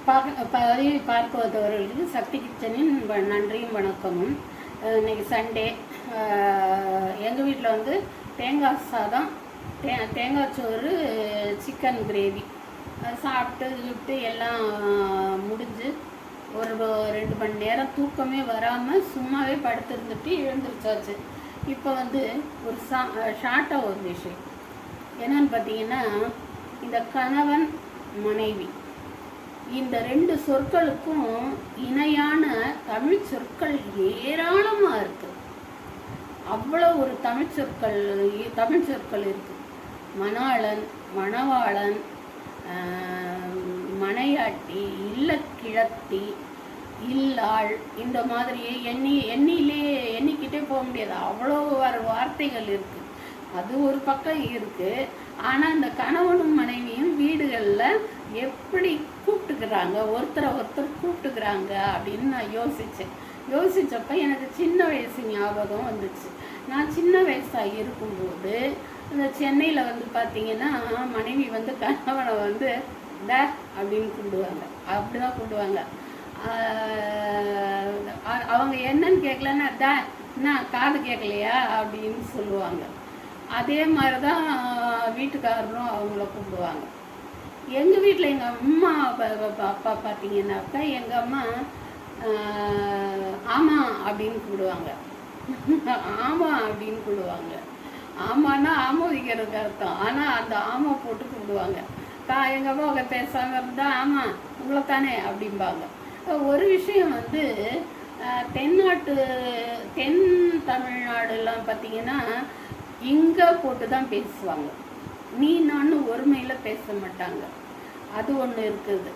பதிவை பார்ப்பவர்களுக்கு சக்தி கிச்சனின் நன்றியும் வணக்கமும். இன்னைக்கு சண்டே. எங்கள் வீட்டில் வந்து தேங்காய் சாதம், தேங்காய் சோறு, சிக்கன் கிரேவி சாப்பிட்டு எல்லாம் முடிஞ்சு ஒரு 2 மணி நேரம் தூக்கமே வராமல் சும்மாவே படுத்திருந்துட்டு எழுந்திரிச்சாச்சு. இப்போ வந்து ஒரு ஷார்ட்டாக ஒரு விஷயம் என்னன்னு பார்த்தீங்கன்னா, இந்த கணவன் மனைவி இந்த 2 சொற்களுக்கும் இணையான தமிழ் சொற்கள் ஏராளமாக இருக்குது. அவ்வளோ ஒரு தமிழ் சொற்கள் இருக்குது. மணாளன், மணவாளன், மனையாட்டி, இல்லக்கிழத்தி, இல்லாள், இந்த மாதிரியே எண்ணிக்கிட்டே போக முடியாது. அவ்வளோ வார்த்தைகள் இருக்குது. அது ஒரு பக்கம் இருக்குது. ஆனால் இந்த கணவனும் மனைவியும் வீடுகளில் எப்படி கூப்பிட்டுக்கிறாங்க, ஒருத்தரை ஒருத்தர் கூப்பிட்டுக்கிறாங்க அப்படின்னு நான் யோசித்தப்போ எனக்கு சின்ன வயசு ஞாபகம் வந்துச்சு. நான் சின்ன வயசாக இருக்கும்போது இந்த சென்னையில் வந்து பார்த்திங்கன்னா, மனைவி வந்து கணவனை வந்து ட அப்படின்னு கூப்பிடுவாங்க. அப்படி தான் கூப்பிடுவாங்க. அவங்க என்னன்னு கேட்கலன்னா ட என்ன காது கேட்கலையா அப்படின்னு சொல்லுவாங்க. அதே மாதிரி தான் வீட்டுக்காரரும் அவங்கள கூப்பிடுவாங்க. எங்கள் வீட்டில் எங்கள் அம்மா அப்பா பார்த்தீங்கன்னாக்கா, எங்கள் அம்மா ஆமாம் அப்படின்னு கூப்பிடுவாங்க. ஆமாம் அப்படின்னு கூப்பிடுவாங்க. ஆமான்னா ஆமோதிக்கிறதுக்கு அர்த்தம். ஆனால் அந்த ஆமா போட்டு கூப்பிடுவாங்க. எங்கள் அம்மா அவங்க பேசாமல் இருந்தால் ஆமாம் உங்களை தானே அப்படிம்பாங்க. ஒரு விஷயம் வந்து தென் தமிழ்நாடுலாம் பார்த்தீங்கன்னா இங்கே போட்டு தான் பேசுவாங்க. நீ நான் ஒருமையில் பேச மாட்டாங்க. அது ஒன்று இருக்குது.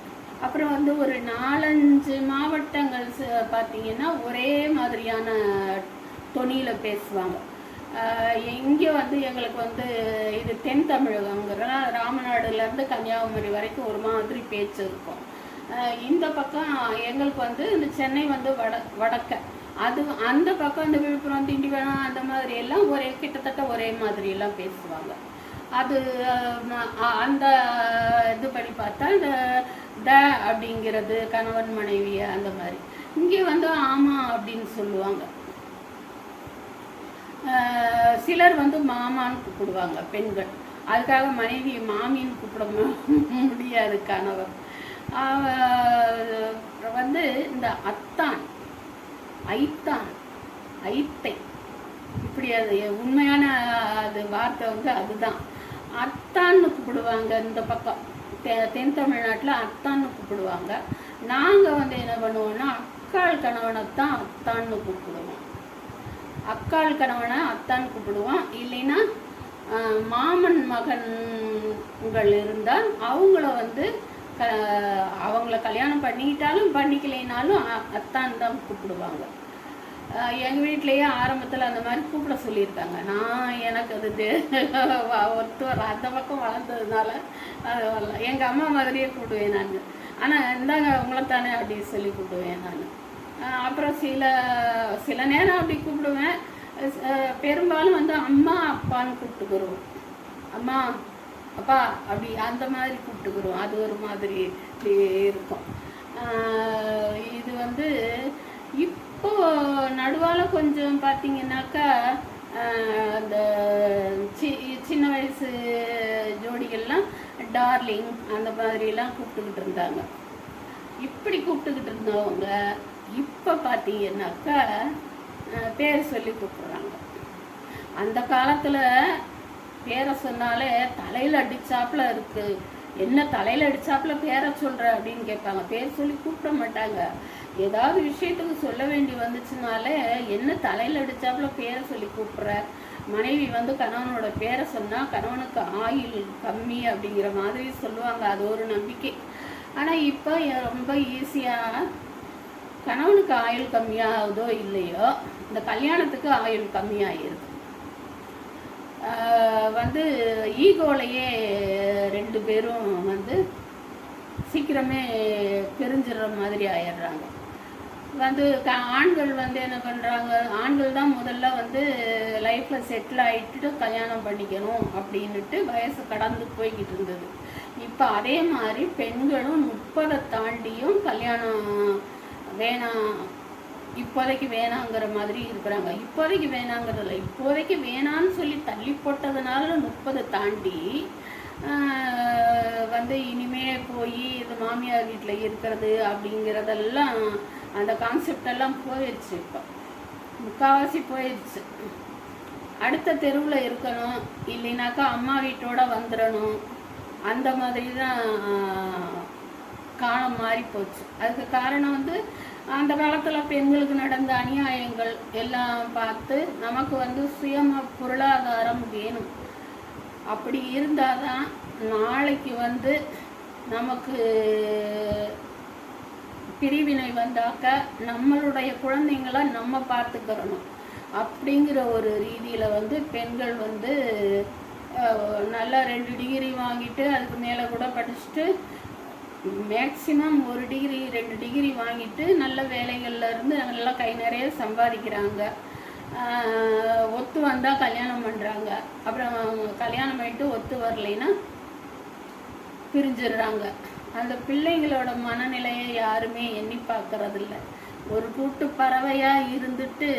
அப்புறம் வந்து ஒரு 4-5 மாவட்டங்கள் பார்த்தீங்கன்னா ஒரே மாதிரியான தொனியில் பேசுவாங்க. இங்கே வந்து எங்களுக்கு வந்து இது தென் தமிழகங்கிறனா ராமநாடுலேருந்து கன்னியாகுமரி வரைக்கும் ஒரு மாதிரி பேச்சு இருக்கும். இந்த பக்கம் எங்களுக்கு வந்து இந்த சென்னை வந்து வடக்க, அது அந்த பக்கம் இந்த விழுப்புரம், திண்டிவனம் அந்த மாதிரி எல்லாம் கிட்டத்தட்ட ஒரே மாதிரி எல்லாம் பேசுவாங்க. அது அந்த இது படி பார்த்தா இந்த ட அப்படிங்கிறது கணவன் மனைவி அந்த மாதிரி. இங்கே வந்து ஆமாம் அப்படின்னு சொல்லுவாங்க. சிலர் வந்து மாமான்னு கூப்பிடுவாங்க பெண்கள். அதுக்காக மனைவி மாமின்னு கூப்பிட முடியாது கணவர். வந்து இந்த அத்தான், ஐத்தான், ஐத்தை, இப்படி அது உண்மையான அது வார்த்தை வந்து அதுதான். அத்தான்னு கூப்பிடுவாங்க. இந்த பக்கம் தென் தமிழ்நாட்டில் அத்தான்னு கூப்பிடுவாங்க. நாங்கள் வந்து என்ன பண்ணுவோம்னா அக்காள் கணவனைத்தான் அத்தான்னு கூப்பிடுவோம். அக்காள் கணவனை அத்தான் கூப்பிடுவோம். இல்லைன்னா மாமன் மகன்கள் இருந்தால் அவங்கள வந்து அவங்கள கல்யாணம் பண்ணிக்கிட்டாலும் பண்ணிக்கலைனாலும் அத்தான் தான் கூப்பிடுவாங்க. எங்கள் வீட்லேயே ஆரம்பத்தில் அந்த மாதிரி கூப்பிட சொல்லியிருக்காங்க. எனக்கு அது ஒருத்தர் அந்த பக்கம் வளர்ந்ததுனால அது வரல. எங்கள் அம்மா மாதிரியே கூப்பிடுவேன் நான். ஆனால் இந்தாங்க உங்களைத்தானே அப்படின்னு சொல்லி கூப்பிடுவேன் நான். அப்புறம் சில நேரம் அப்படி கூப்பிடுவேன். பெரும்பாலும் வந்து அம்மா அப்பான்னு கூப்பிட்டுக்குருவோம். அம்மா அப்பா அப்படி அந்த மாதிரி கூப்பிட்டுக்குருவோம். அது ஒரு மாதிரி இருக்கும். இது வந்து இப்போ நடுவால் கொஞ்சம் பார்த்தீங்கன்னாக்கா அந்த சின்ன வயசு ஜோடிகள்லாம் டார்லிங் அந்த மாதிரிலாம் கூப்பிட்டுக்கிட்டு இருந்தாங்க. இப்படி கூப்பிட்டுக்கிட்டு இருந்தவங்க இப்போ பார்த்தீங்கன்னாக்கா பேர் சொல்லி கூப்பிட்றாங்க. அந்த காலத்தில் பேரை சொன்னாலே தலையில் அடித்தாப்புல இருக்குது. என்ன தலையில் அடித்தாப்புல பேரை சொல்கிற அப்படின்னு கேட்பாங்க. பேர் சொல்லி கூப்பிட மாட்டாங்க. ஏதாவது விஷயத்துக்கு சொல்ல வேண்டி வந்துச்சுனாலே என்ன தலையில் அடித்தாப்புல பேரை சொல்லி கூப்பிட்ற. மனைவி வந்து கணவனோட பேரை சொன்னால் கணவனுக்கு ஆயுள் கம்மி அப்படிங்கிற மாதிரி சொல்லுவாங்க. அது ஒரு நம்பிக்கை. ஆனால் இப்போ ரொம்ப ஈஸியாக கணவனுக்கு ஆயுள் கம்மியாகுதோ இல்லையோ, இந்த கல்யாணத்துக்கு ஆயுள் கம்மியாகிருது. வந்து ஈகோலையே 2 பேரும் வந்து சீக்கிரமே பிரிஞ்சிடுற மாதிரி ஆயிடுறாங்க. வந்து ஆண்கள் வந்து என்ன பண்ணுறாங்க, ஆண்கள் தான் முதல்ல வந்து லைஃப்பில் செட்டில் ஆகிட்டு கல்யாணம் பண்ணிக்கணும் அப்படின்ட்டு வயசு கடந்து போய்கிட்டு இருந்தது. இப்போ அதே மாதிரி பெண்களும் 30 தாண்டியும் கல்யாணம் வேணாம், இப்போதைக்கு வேணாங்கிற மாதிரி இருக்கிறாங்க. இப்போதைக்கு வேணாங்கிறதில்ல, இப்போதைக்கு வேணான்னு சொல்லி தள்ளி போட்டதுனால 30 தாண்டி வந்து இனிமே போய் இது மாமியார் வீட்டில் இருக்கிறது அப்படிங்கிறதெல்லாம் அந்த கான்செப்ட் எல்லாம் போயிடுச்சு. இப்போ முக்கால்வாசி போயிடுச்சு. அடுத்த தெருவில் இருக்கணும், இல்லைனாக்கா அம்மா வீட்டோட வந்துடணும், அந்த மாதிரி தான் காலம் மாறி போச்சு. அதுக்கு காரணம் வந்து அந்த காலத்தில் பெண்களுக்கு நடந்த அநியாயங்கள் எல்லாம் பார்த்து நமக்கு வந்து சுயமாக பொருளாதாரம் வேணும். அப்படி இருந்தால் தான் நாளைக்கு வந்து நமக்கு பிரிவினை வந்தாக்க நம்மளுடைய குழந்தைங்களை நம்ம பார்த்துக்கிறணும் அப்படிங்கிற ஒரு ரீதியில் வந்து பெண்கள் வந்து நல்லா 2 டிகிரி வாங்கிட்டு அதுக்கு மேலே கூட படிச்சுட்டு மேக்சிமம் 1 டிகிரி 2 டிகிரி வாங்கிட்டு நல்ல வேலைகளில் இருந்து நல்லா கை நிறைய சம்பாதிக்கிறாங்க. ஒத்து வந்தால் கல்யாணம் பண்ணுறாங்க, அப்புறம் கல்யாணம் பண்ணிட்டு ஒத்து வரலைன்னா பிரிஞ்சிடுறாங்க. அந்த பிள்ளைங்களோட மனநிலையை யாருமே எண்ணி பார்க்கறதில்ல. ஒரு கூட்டு பறவையாக இருந்துட்டு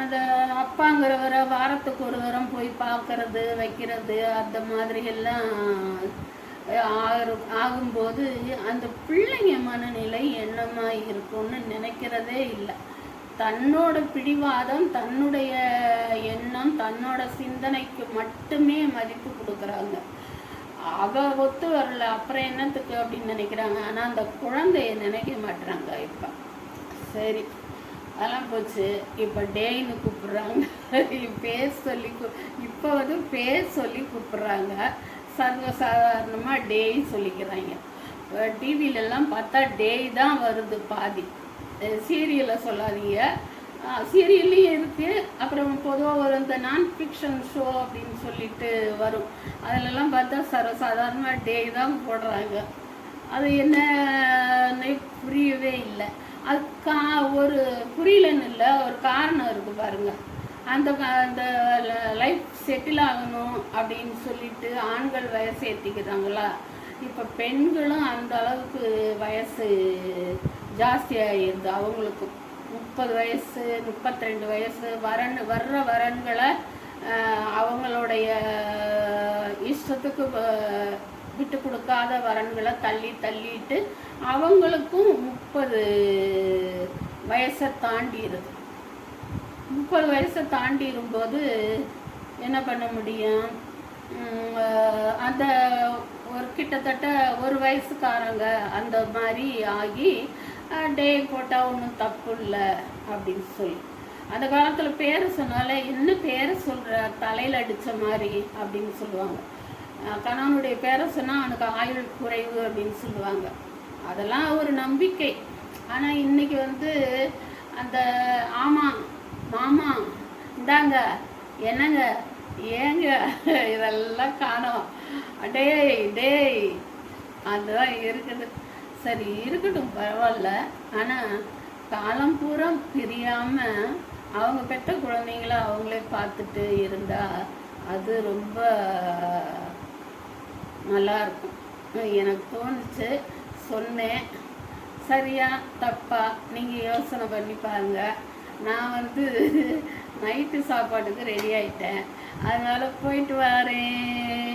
அந்த அப்பாங்கிறவரை வாரத்துக்கு ஒரு வாரம் போய் பார்க்கறது வைக்கிறது அந்த மாதிரி எல்லாம் ஆகும்போது அந்த பிள்ளைங்க மனநிலை என்னமா இருக்கும்னு நினைக்கிறதே இல்லை. தன்னோட பிடிவாதம், தன்னுடைய எண்ணம், தன்னோட சிந்தனைக்கு மட்டுமே மதிப்பு கொடுக்குறாங்க. அவ ஒத்து வரல அப்புறம் என்னத்துக்கு அப்படின்னு நினைக்கிறாங்க. ஆனால் அந்த குழந்தைய நினைக்க மாட்டுறாங்க. இப்போ சரி அதெல்லாம் போச்சு, இப்போ டேன்னு கூப்பிட்றாங்க, பேர் சொல்லி இப்போ வந்து பேர் சொல்லி கூப்பிட்றாங்க. சர்வசாதாரணமாக டேன்னு சொல்லிக்கிறாங்க. டிவிலெல்லாம் பார்த்தா டேய் தான் வருது பாதி. சீரியலை சொல்லாதீங்க, சீரியல்லையும் இருக்குது. அப்புறம் பொதுவாக ஒரு இந்த நான் ஃபிக்ஷன் ஷோ அப்படின்னு சொல்லிட்டு வரும், அதிலெல்லாம் பார்த்தா சர்வசாதாரணமாக டே தான் போடுறாங்க. அது என்ன புரியவே இல்லை. அது ஒரு புரியலன்னு இல்லை, ஒரு காரணம் இருக்குது பாருங்கள். அந்த அந்த லைஃப் செட்டில் ஆகணும் அப்படின்னு சொல்லிட்டு ஆண்கள் வயசு ஏற்றிக்கிறாங்களா, இப்போ பெண்களும் அந்த அளவுக்கு வயசு ஜாஸ்தியாகிடுது. அவங்களுக்கு 30 வயசு 32 வயசு வர்ற வரன்களை அவங்களுடைய இஷ்டத்துக்கு விட்டு கொடுக்காத வரன்களை தள்ளிட்டு அவங்களுக்கும் 30 வயசை தாண்டிடுது. 30 வயசை தாண்டிடும்போது என்ன பண்ண முடியும்? அந்த ஒரு கிட்டத்தட்ட ஒரு வயசுக்காரங்க அந்த மாதிரி ஆகி டே போட்டால் ஒன்றும் தப்பு இல்லை அப்படின்னு சொல்லி அந்த காலத்தில் பேரை சொன்னாலே என்ன பேரை சொல்கிற, தலையில் அடித்த மாதிரி அப்படின்னு சொல்லுவாங்க. கணவனுடைய பேரை சொன்னால் அவனுக்கு ஆயுள் குறைவு அப்படின்னு சொல்லுவாங்க. அதெல்லாம் ஒரு நம்பிக்கை. ஆனால் இன்னைக்கு வந்து அந்த ஆமாம் மாமா இந்தாங்க என்னங்க ஏங்க இதெல்லாம் காணோம், டேய் அதுதான் இருக்குது. சரி இருக்கட்டும், பரவாயில்ல. ஆனால் காலம் பூரா பிரியாமல் அவங்க பெற்ற குழந்தைங்கள அவங்களே பார்த்துட்டு இருந்தால் அது ரொம்ப நல்லாயிருக்கும். எனக்கு தோணுச்சு, சொன்னேன். சரியா தப்பா நீங்கள் யோசனை பண்ணி பாருங்க. நான் வந்து நைட்டு சாப்பாட்டுக்கு ரெடி ஆகிட்டேன், அதனால் போயிட்டு வரேன்.